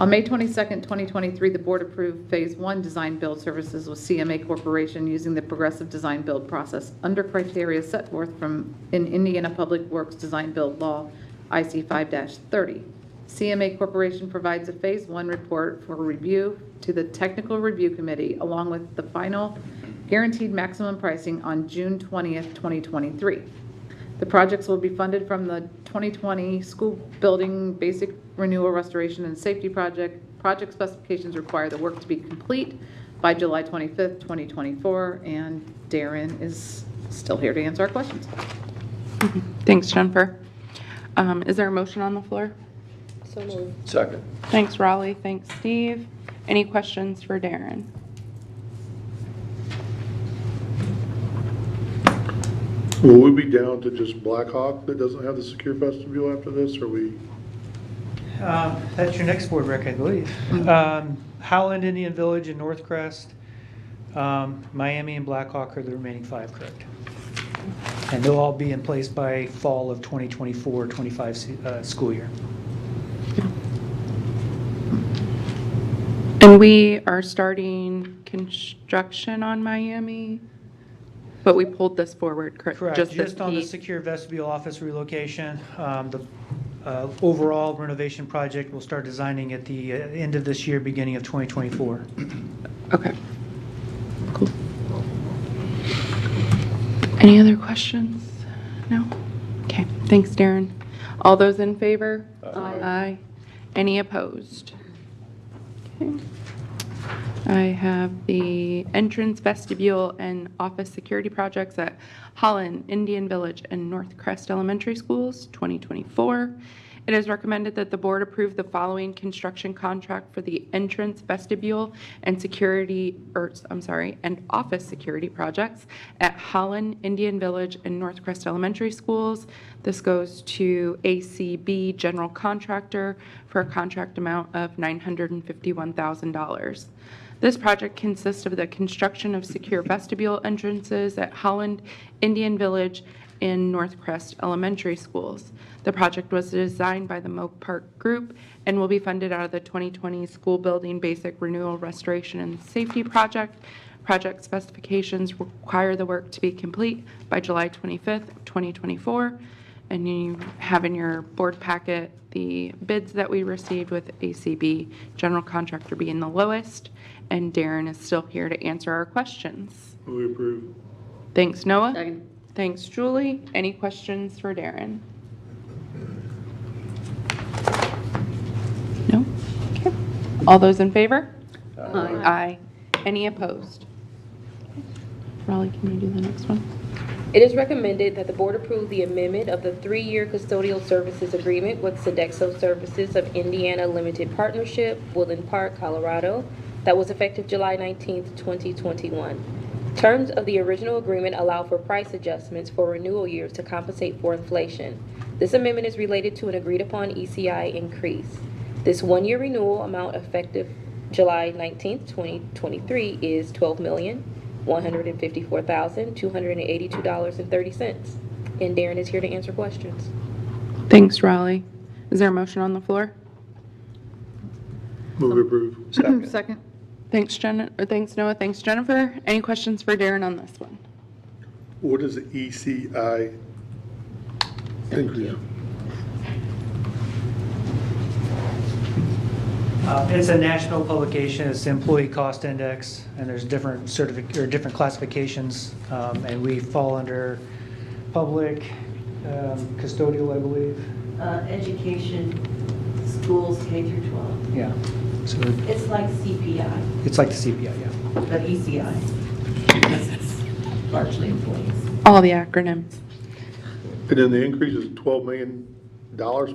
On May 22nd, 2023, the board approved Phase 1 design build services with CMA Corporation using the progressive design build process under criteria set forth in Indiana Public Works Design Build Law, IC 5-30. CMA Corporation provides a Phase 1 report for review to the Technical Review Committee, along with the final guaranteed maximum pricing on June 20th, 2023. The projects will be funded from the 2020 School Building Basic Renewal Restoration and Safety Project. Project specifications require the work to be complete by July 25th, 2024, and Darren is still here to answer our questions. Thanks, Jennifer. Is there a motion on the floor? So moved. Second. Thanks, Raleigh. Thanks, Steve. Any questions for Darren? Will we be down to just Blackhawk that doesn't have the secure vestibule after this, or we? That's your next board rec, I believe. Howland, Indian Village, and Northcrest. Miami and Blackhawk are the remaining 5, correct? And they'll all be in place by fall of 2024-25 school year. And we are starting construction on Miami, but we pulled this forward, correct? Correct, just on the Pete. secure vestibule office relocation. The overall renovation project, we'll start designing at the end of this year, beginning of 2024. Okay. Cool. Any other questions? No? Okay, thanks, Darren. All those in favor? Aye. Any opposed? I have the entrance, vestibule, and office security projects at Holland, Indian Village, and North Crest Elementary Schools, 2024. It is recommended that the board approve the following construction contract for the entrance, vestibule, and and office security projects at Holland, Indian Village, and North Crest Elementary Schools. This goes to ACB General Contractor for a contract amount of $951,000. This project consists of the construction of secure vestibule entrances at Holland, Indian Village, and North Crest Elementary Schools. The project was designed by the Moak Park Group and will be funded out of the 2020 School Building Basic Renewal Restoration and Safety Project. Project specifications require the work to be complete by July 25th, 2024. And you have in your board packet the bids that we received, with ACB General Contractor being the lowest. And Darren is still here to answer our questions. We approve. Thanks, Noah. Second. Thanks, Julie. Any questions for Darren? No? Okay. All those in favor? Aye. Any opposed? Raleigh, can you do the next one? It is recommended that the board approve the amendment of the 3-year custodial services agreement with Sodexo Services of Indiana Limited Partnership, Woodland Park, Colorado, that was effective July 19th, 2021. Terms of the original agreement allow for price adjustments for renewal years to compensate for inflation. This amendment is related to an agreed-upon ECI increase. This 1-year renewal amount effective July 19th, 2023 is $12,154,282.30. And Darren is here to answer questions. Thanks, Raleigh. Is there a motion on the floor? Move approve. Second. Thanks, thanks, Noah. Thanks, Jennifer. Any questions for Darren on this one? What is the ECI increase? It's a national publication. It's the Employee Cost Index, and there's different different classifications, and we fall under public, custodial, I believe. Education, schools K through 12. Yeah. So It's like CPI, it's like the CPI, yeah. but ECI. It's largely employees. All the acronyms. And then the increase is $12 million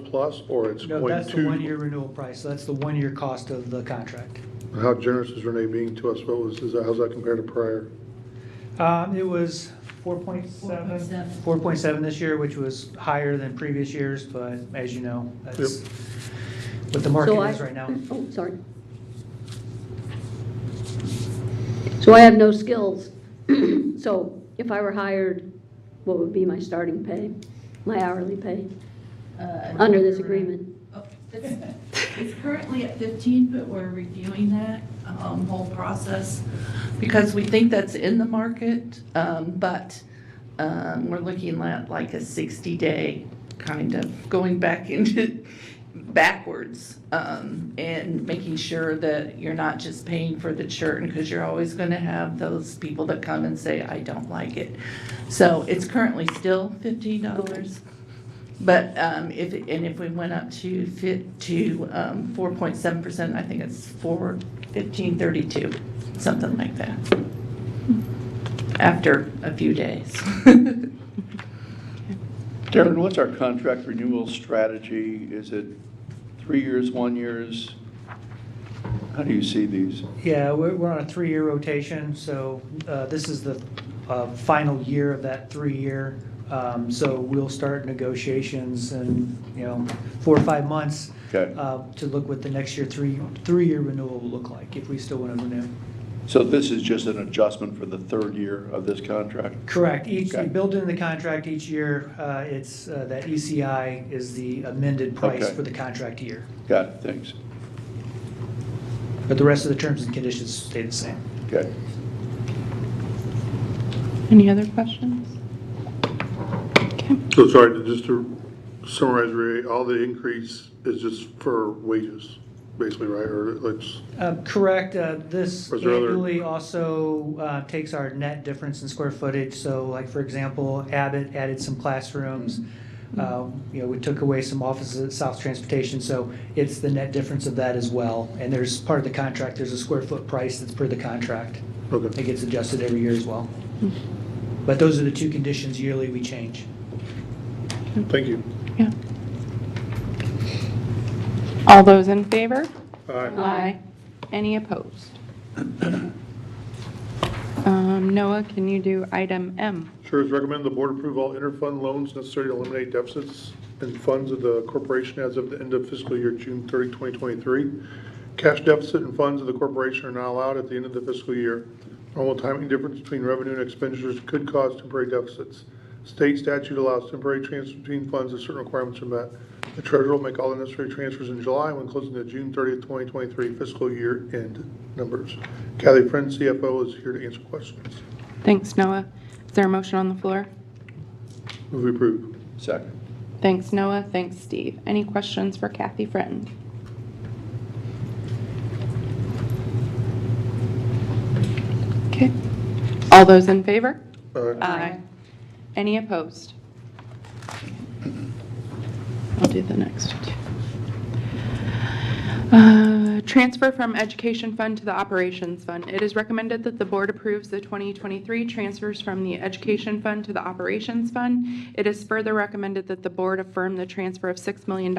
plus, or it's No, that's the 0.2? 1-year renewal price. So that's the 1-year cost of the contract. How generous is Renee being to us? How's that compared to prior? It was 4.7 this year, which was higher than previous years, but as you know, that's what the market is right now. Oh, sorry. So I have no skills. So if I were hired, what would be my starting pay, my hourly pay, under this agreement? It's currently at 15, but we're reviewing that whole process because we think that's in the market, but we're looking at like a 60-day kind of going backwards and making sure that you're not just paying for the churn, because you're always going to have those people that come and say, I don't like it. So it's currently still $15. But if we went up to 4.7%, I think it's $15.32, something like that, after a few days. Darren, what's our contract renewal strategy? Is it 3 years, 1 years? How do you see these? Yeah, we're on a 3-year rotation, so this is the final year of that 3-year. So we'll start negotiations in 4 or 5 months to look what the next year 3-year renewal will look like if we still want to renew. So this is just an adjustment for the 3rd year of this contract? Correct. Built into the contract each year, it's that ECI is the amended price for the contract year. Got it. Thanks. But the rest of the terms and conditions stay the same. Okay. Any other questions? So sorry, just to summarize, Ray, all the increase is just for wages, basically, right? Or it's correct. This Or is there other- annually also takes our net difference in square footage. So like, for example, Abbott added some classrooms. We took away some offices at South Transportation, so it's the net difference of that as well. And there's part of the contract, there's a square foot price that's per the contract. Okay. It gets adjusted every year as well. But those are the two conditions yearly we change. Thank you. Yeah. All those in favor? Aye. Aye. Any opposed? Noah, can you do item M? Sure, it's recommended the board approve all interfund loans necessary to eliminate deficits in funds of the corporation as of the end of fiscal year June 30, 2023. Cash deficit and funds of the corporation are not allowed at the end of the fiscal year. Normal timing difference between revenue and expenditures could cause temporary deficits. State statute allows temporary transfers between funds if certain requirements are met. The treasurer will make all the necessary transfers in July when closing the June 30th, 2023 fiscal year end numbers. Kathy Friend, CFO, is here to answer questions. Thanks, Noah. Is there a motion on the floor? Move approve. Second. Thanks, Noah. Thanks, Steve. Any questions for Kathy Friend? Okay. All those in favor? Aye. Any opposed? I'll do the next two. Transfer from Education Fund to the Operations Fund. It is recommended that the board approves the 2023 transfers from the Education Fund to the Operations Fund. It is further recommended that the board affirm the transfer of $6 million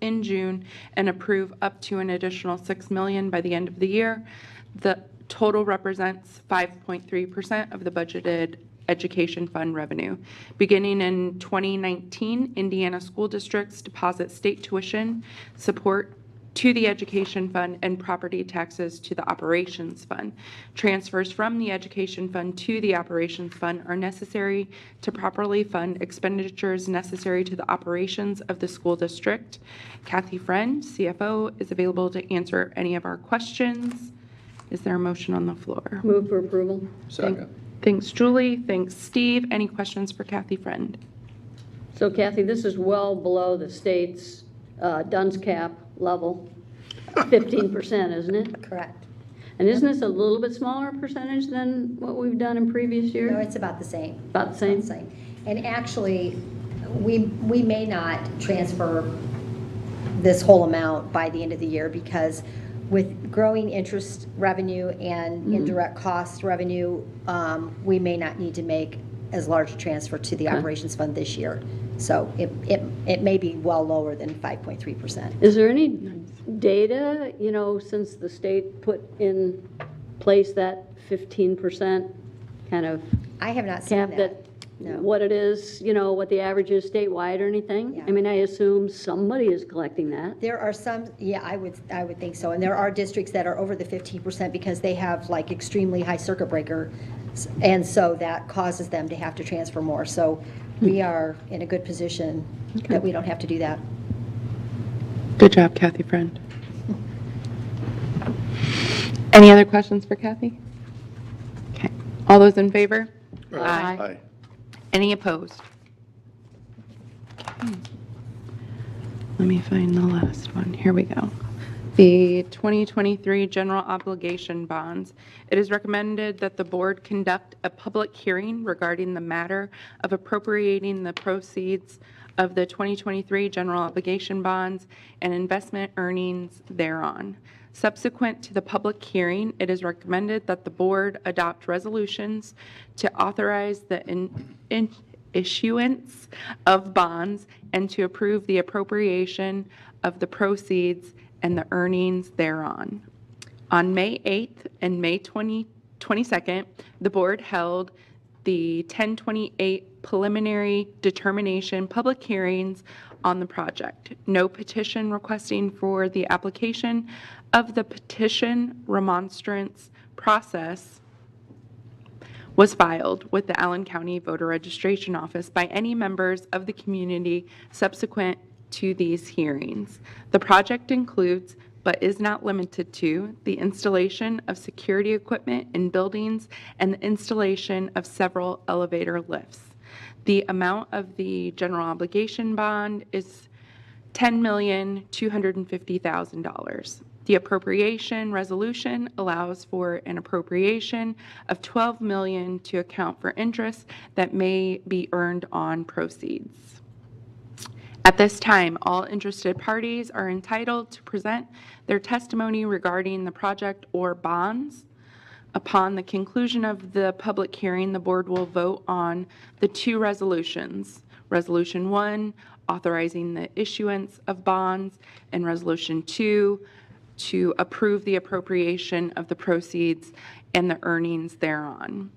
in June and approve up to an additional $6 million by the end of the year. The total represents 5.3% of the budgeted Education Fund revenue. Beginning in 2019, Indiana school districts deposit state tuition support to the Education Fund and property taxes to the Operations Fund. Transfers from the Education Fund to the Operations Fund are necessary to properly fund expenditures necessary to the operations of the school district. Kathy Friend, CFO, is available to answer any of our questions. Is there a motion on the floor? Move for approval. Second. Thanks, Julie. Thanks, Steve. Any questions for Kathy Friend? So Kathy, this is well below the state's DUNS cap level, 15%, isn't it? Correct. And isn't this a little bit smaller percentage than what we've done in previous years? No, it's about the same. About the same? About the same. And actually, we may not transfer this whole amount by the end of the year because with growing interest revenue and indirect cost revenue, we may not need to make as large a transfer to the operations fund this year. So it may be well lower than 5.3%. Is there any data, since the state put in place that 15% kind of I have not seen cap that. No. what it is, what the average is statewide or anything? Yeah. I mean, I assume somebody is collecting that. There are some, yeah, I would think so. And there are districts that are over the 15% because they have like extremely high circuit breaker. And so that causes them to have to transfer more. So we are in a good position that we don't have to do that. Good job, Kathy Friend. Any other questions for Kathy? Okay. All those in favor? Aye. Any opposed? Okay. Let me find the last one. Here we go. The 2023 general obligation bonds. It is recommended that the board conduct a public hearing regarding the matter of appropriating the proceeds of the 2023 general obligation bonds and investment earnings thereon. Subsequent to the public hearing, it is recommended that the board adopt resolutions to authorize the issuance of bonds and to approve the appropriation of the proceeds and the earnings thereon. On May 8th and May 22nd, the board held the 1028 preliminary determination public hearings on the project. No petition requesting for the application of the petition remonstrance process was filed with the Allen County Voter Registration Office by any members of the community subsequent to these hearings. The project includes, but is not limited to, the installation of security equipment in buildings and the installation of several elevator lifts. The amount of the general obligation bond is $10,250,000. The appropriation resolution allows for an appropriation of $12 million to account for interest that may be earned on proceeds. At this time, all interested parties are entitled to present their testimony regarding the project or bonds. Upon the conclusion of the public hearing, the board will vote on the two resolutions. Resolution 1, authorizing the issuance of bonds, and Resolution 2, to approve the appropriation of the proceeds and the earnings thereon.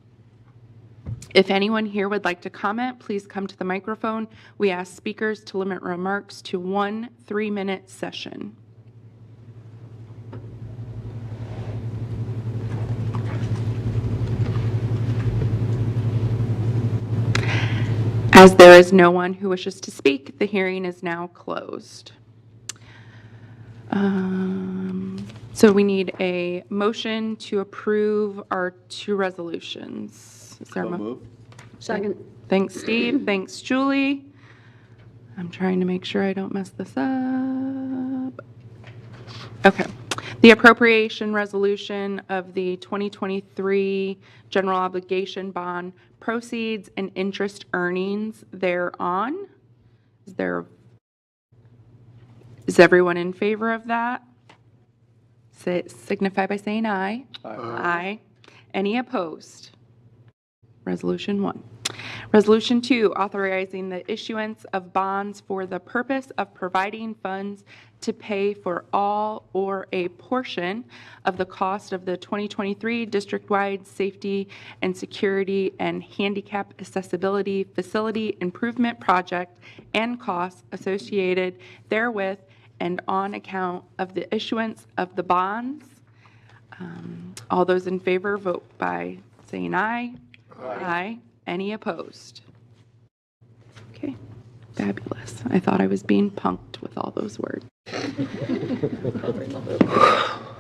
If anyone here would like to comment, please come to the microphone. We ask speakers to limit remarks to 1 3-minute session. As there is no one who wishes to speak, the hearing is now closed. So we need a motion to approve our two resolutions. Is there a moved. Second. Thanks, Steve. Thanks, Julie. I'm trying to make sure I don't mess this up. Okay. The appropriation resolution of the 2023 general obligation bond proceeds and interest earnings thereon. Is everyone in favor of that? Signify by saying aye. Aye. Any opposed? Resolution 1. Resolution 2, authorizing the issuance of bonds for the purpose of providing funds to pay for all or a portion of the cost of the 2023 district-wide safety and security and handicap accessibility facility improvement project and costs associated therewith and on account of the issuance of the bonds. All those in favor vote by saying aye. Aye. Any opposed? Okay, fabulous. I thought I was being punked with all those words.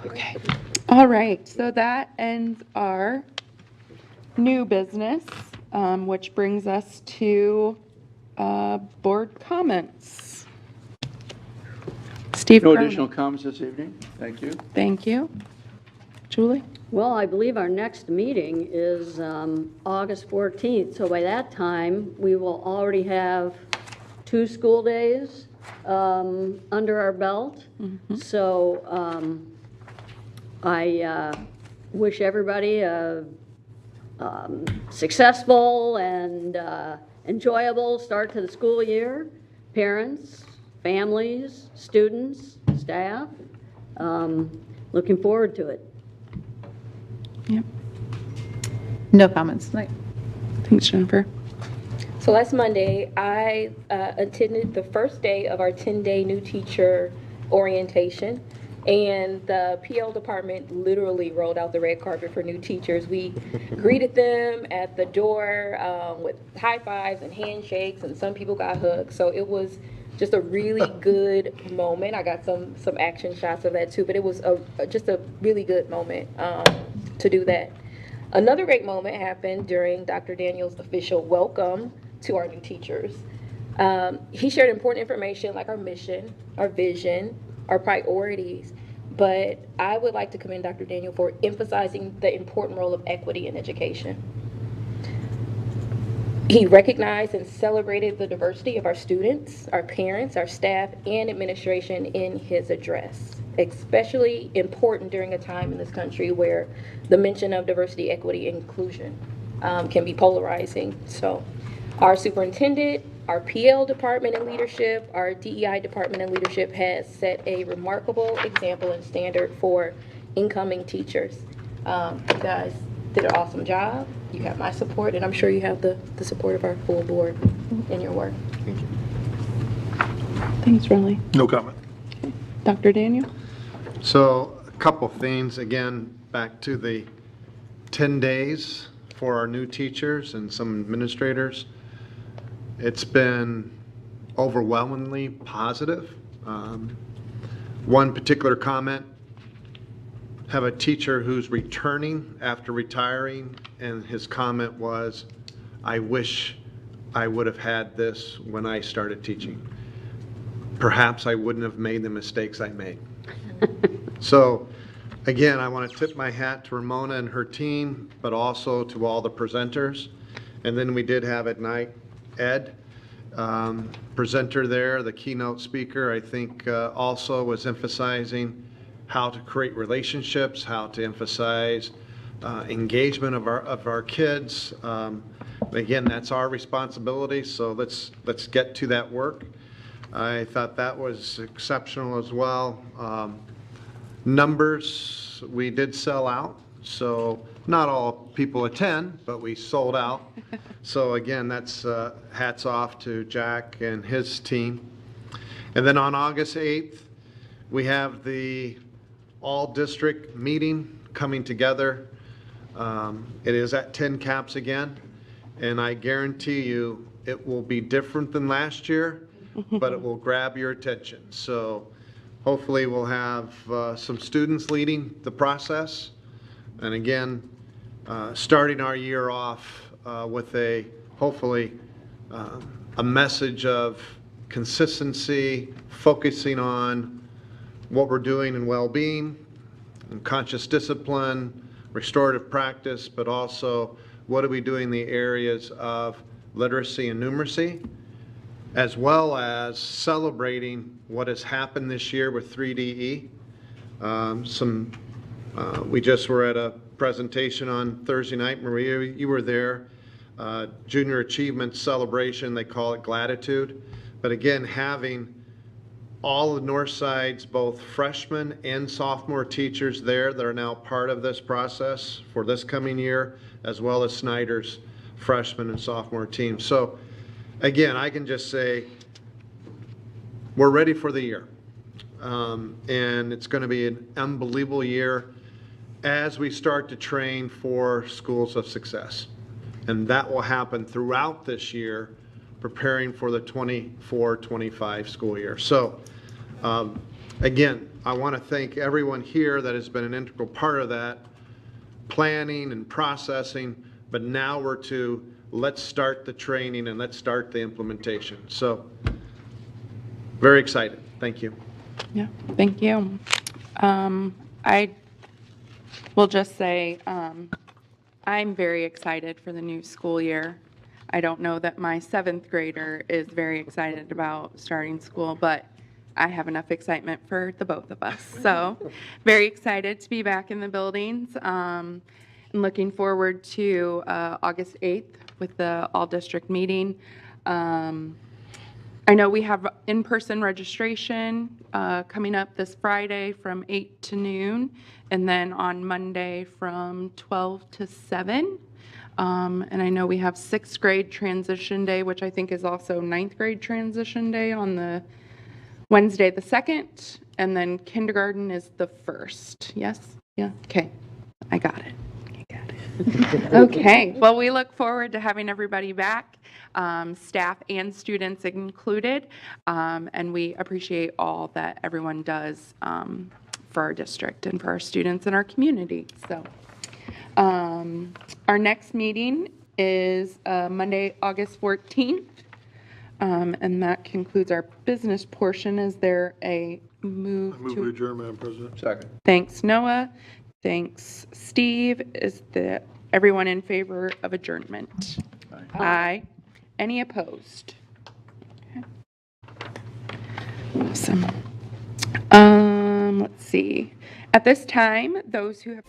Okay. All right, so that ends our new business, which brings us to board comments. Steve No Cronin. additional comments this evening. Thank you. Thank you. Julie? Well, I believe our next meeting is August 14th, so by that time, we will already have 2 school days under our belt. So I wish everybody a successful and enjoyable start to the school year. Parents, families, students, staff, looking forward to it. Yep. No comments tonight. Thanks, Jennifer. So last Monday, I attended the first day of our 10-day new teacher orientation, and the PL department literally rolled out the red carpet for new teachers. We greeted them at the door with high fives and handshakes, and some people got hugs. So it was just a really good moment. I got some action shots of that too, but it was just a really good moment to do that. Another great moment happened during Dr. Daniel's official welcome to our new teachers. He shared important information like our mission, our vision, our priorities, but I would like to commend Dr. Daniel for emphasizing the important role of equity in education. He recognized and celebrated the diversity of our students, our parents, our staff, and administration in his address. Especially important during a time in this country where the mention of diversity, equity, and inclusion can be polarizing. So our superintendent, our PL department and leadership, our DEI department and leadership has set a remarkable example and standard for incoming teachers. You guys did an awesome job. You have my support, and I'm sure you have the support of our full board in your work. Thank you. Thanks, Riley. No comment. Dr. Daniel? So a couple things, again, back to the 10 days for our new teachers and some administrators. It's been overwhelmingly positive. One particular comment, have a teacher who's returning after retiring, and his comment was, I wish I would have had this when I started teaching. Perhaps I wouldn't have made the mistakes I made. So again, I want to tip my hat to Ramona and her team, but also to all the presenters. And then we did have at night Ed, presenter there, the keynote speaker, I think also was emphasizing how to create relationships, how to emphasize engagement of our kids. Again, that's our responsibility, so let's get to that work. I thought that was exceptional as well. Numbers, we did sell out, so not all people attend, but we sold out. So again, that's hats off to Jack and his team. And then on August 8th, we have the all-district meeting coming together. It is at 10 caps again, and I guarantee you it will be different than last year, but it will grab your attention. So hopefully we'll have some students leading the process. And again, starting our year off with hopefully a message of consistency, focusing on what we're doing in well-being and conscious discipline, restorative practice, but also what are we doing in the areas of literacy and numeracy, as well as celebrating what has happened this year with 3DE. We just were at a presentation on Thursday night. Maria, you were there. Junior Achievement Celebration, they call it Gratitude. But again, having all of Northside's both freshman and sophomore teachers there that are now part of this process for this coming year, as well as Snyder's freshman and sophomore team. So again, I can just say we're ready for the year. And it's going to be an unbelievable year as we start to train for schools of success. And that will happen throughout this year, preparing for the 24-25 school year. So again, I want to thank everyone here that has been an integral part of that, planning and processing, but now we're to let's start the training and let's start the implementation. So very excited. Thank you. Yeah, thank you. I will just say I'm very excited for the new school year. I don't know that my 7th grader is very excited about starting school, but I have enough excitement for the both of us. So very excited to be back in the buildings. And looking forward to August 8th with the all-district meeting. I know we have in-person registration coming up this Friday from 8 to noon, and then on Monday from 12 to 7. And I know we have 6th grade transition day, which I think is also 9th grade transition day on the Wednesday the 2nd, and then kindergarten is the 1st. Yes? Yeah? Okay. I got it. Okay, well, we look forward to having everybody back, staff and students included, and we appreciate all that everyone does for our district and for our students and our community. So our next meeting is Monday, August 14th, and that concludes our business portion. Is there a move? I move to adjourn, Madam President. Second. Thanks, Noah. Thanks, Steve. Is everyone in favor of adjournment? Aye. Any opposed? Okay. Awesome. Let's see. At this time, those who have